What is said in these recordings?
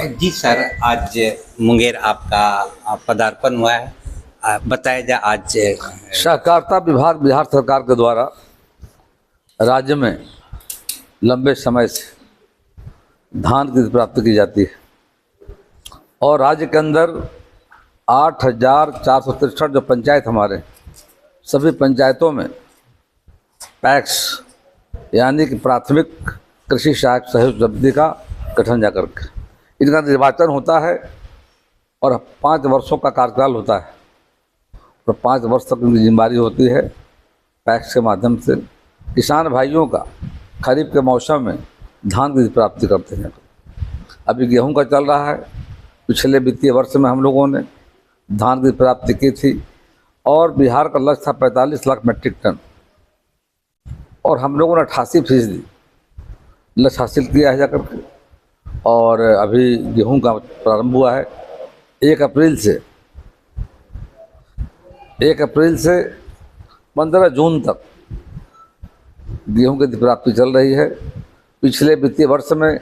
जी sir, आज मुंगेर आपका पदार्पण हुआ है। बताया जाए आज। सहकारिता विभाग बिहार सरकार के द्वारा राज्य में लंबे समय से धान की प्राप्ति की जाती है और राज्य के अंदर 8,463 जो पंचायत हमारे सभी पंचायतों में पैक्स यानी कि प्राथमिक कृषि सहायक सहयोग समिति का गठन जाकर के इनका निर्वाचन होता है और 5 वर्षों का कार्यकाल होता है और 5 वर्ष तक उनकी जिम्मेदारी होती है। पैक्स के माध्यम से किसान भाइयों का खरीफ के मौसम में धान की प्राप्ति करते हैं। अभी गेहूं का चल रहा है। पिछले वित्तीय वर्ष में हम लोगों ने धान की प्राप्ति की थी और बिहार का लक्ष्य था 45 लाख मीट्रिक टन और हम लोगों ने 88% लक्ष्य हासिल किया है जाकर के। और अभी गेहूं का प्रारंभ हुआ है 1 अप्रैल से 15 जून तक गेहूं की प्राप्ति चल रही है। पिछले वित्तीय वर्ष में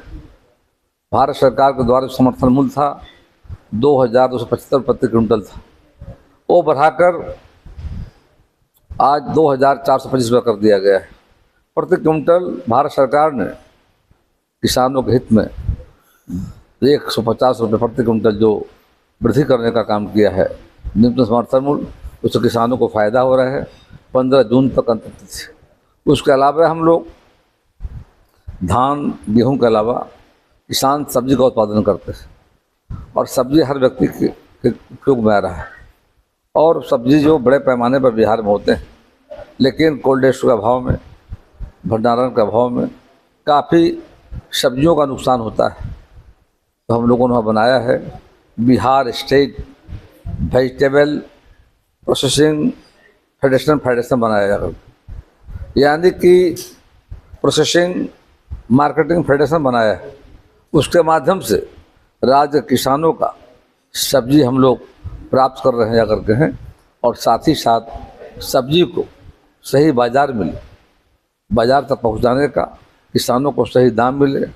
भारत सरकार के द्वारा समर्थन मूल्य था 2,275 प्रति क्विंटल था, वो बढ़ाकर आज 2,425 रुपये कर दिया गया है प्रति क्विंटल। भारत सरकार ने किसानों के हित में 150 रुपये प्रति क्विंटल जो वृद्धि करने का काम किया है न्यूनतम समर्थन मूल्य, उससे किसानों को फ़ायदा हो रहा है। 15 जून तक अंतिम तिथि। उसके अलावा हम लोग धान गेहूं के अलावा किसान सब्जी का उत्पादन करते हैं और सब्जी हर व्यक्ति के उपयोग में आ रहा है और सब्जी जो बड़े पैमाने पर बिहार में होते हैं, लेकिन कोल्ड स्टोर के अभाव में, भंडारण के अभाव में काफ़ी सब्जियों का नुकसान होता है। तो हम लोगों ने बनाया है Bihar state vegetable processing federation बनाया जाएगा, यानी कि प्रोसेसिंग मार्केटिंग फेडरेशन बनाया है। उसके माध्यम से राज्य किसानों का सब्जी हम लोग प्राप्त कर रहे हैं जाकर के हैं और साथ ही साथ सब्जी को सही बाज़ार मिले, बाज़ार तक पहुंचाने का, किसानों को सही दाम मिले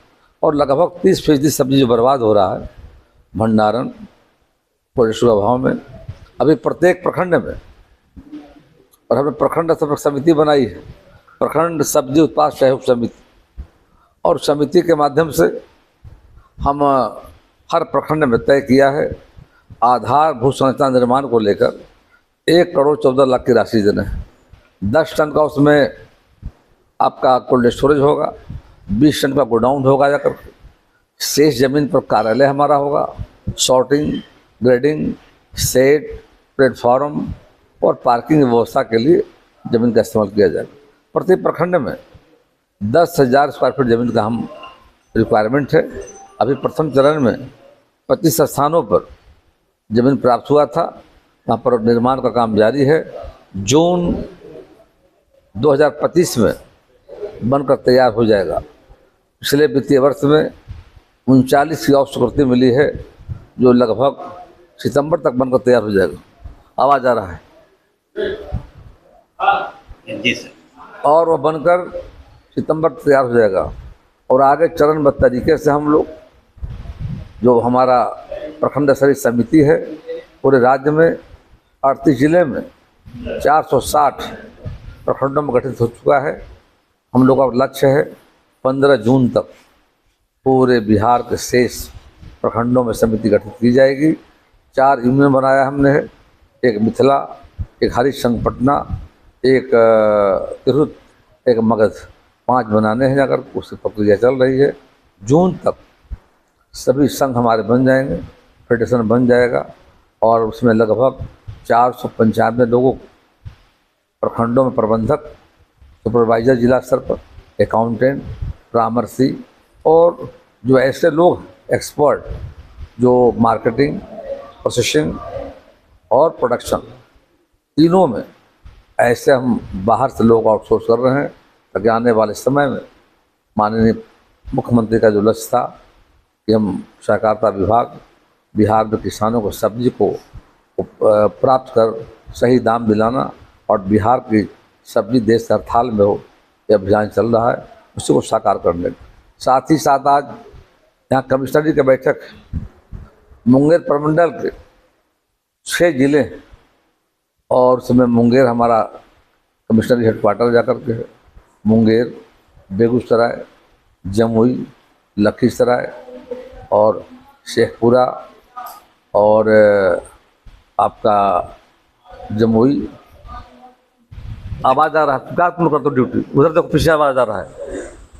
और लगभग 30% सब्जी जो बर्बाद हो रहा है भंडारण कोल्ड स्टोर अभाव में, अभी प्रत्येक प्रखंड में, और हमने प्रखंड समिति बनाई है, प्रखंड सब्जी उत्पाद सहयोग समिति, और समिति के माध्यम से हम हर प्रखंड में तय किया है आधारभूत संरचना निर्माण को लेकर 1,14,00,000 की राशि देना है। 10 टन का उसमें आपका कोल्ड स्टोरेज होगा, 20 टन का गोडाउन होगा जाकर, शेष जमीन पर कार्यालय हमारा होगा, सॉर्टिंग, ग्रेडिंग, सेट, प्लेटफॉर्म और पार्किंग व्यवस्था के लिए ज़मीन का इस्तेमाल किया जाएगा। प्रति प्रखंड में 10,000 स्क्वायर फीट ज़मीन का हम रिक्वायरमेंट है। अभी प्रथम चरण में 25 स्थानों पर ज़मीन प्राप्त हुआ था, वहाँ पर निर्माण का काम जारी है। जून 2025 में बनकर तैयार हो जाएगा। पिछले वित्तीय वर्ष में 39 की स्वीकृति मिली है जो लगभग सितंबर तक बनकर तैयार हो जाएगा। आवाज़ आ रहा है जी सर। और वह बनकर सितंबर तक तैयार हो जाएगा और आगे चरणबद्ध तरीके से हम लोग जो हमारा प्रखंड स्तरीय समिति है पूरे राज्य में 38 जिले में 460 प्रखंडों में गठित हो चुका है। हम लोग का लक्ष्य है 15 जून तक पूरे बिहार के शेष प्रखंडों में समिति गठित की जाएगी। 4 यूनियन बनाया हमने है, एक मिथिला, एक हरिशंग पटना, एक तिरहुत, एक मगध, 5 बनाने हैं जाकर उसकी प्रक्रिया चल रही है। जून तक सभी संघ हमारे बन जाएंगे, फेडरेशन बन जाएगा और उसमें लगभग 495 लोगों को प्रखंडों में प्रबंधक, सुपरवाइजर जिला स्तर पर, अकाउंटेंट, परामर्शी और जो ऐसे लोग एक्सपर्ट जो मार्केटिंग, प्रोसेसिंग और प्रोडक्शन तीनों में ऐसे हम बाहर से लोग आउटसोर्स कर रहे हैं ताकि आने वाले समय में माननीय मुख्यमंत्री का जो लक्ष्य था कि हम सहकारिता विभाग बिहार में किसानों को सब्जी को प्राप्त कर सही दाम दिलाना और बिहार की सब्जी देश हर थाल में हो, ये अभियान चल रहा है, उसी को साकार करने। साथ ही साथ आज यहाँ कमिश्नरी की बैठक मुंगेर प्रमंडल के 6 जिले और उसमें मुंगेर हमारा कमिश्नरी हेडक्वार्टर जाकर के है। मुंगेर, बेगूसराय, जमुई, लखीसराय और शेखपुरा और आपका जमुई। आवाज़ आ रहा है क्या? तुम कर दो ड्यूटी, उधर देखो पीछे आवाज़ आ रहा है।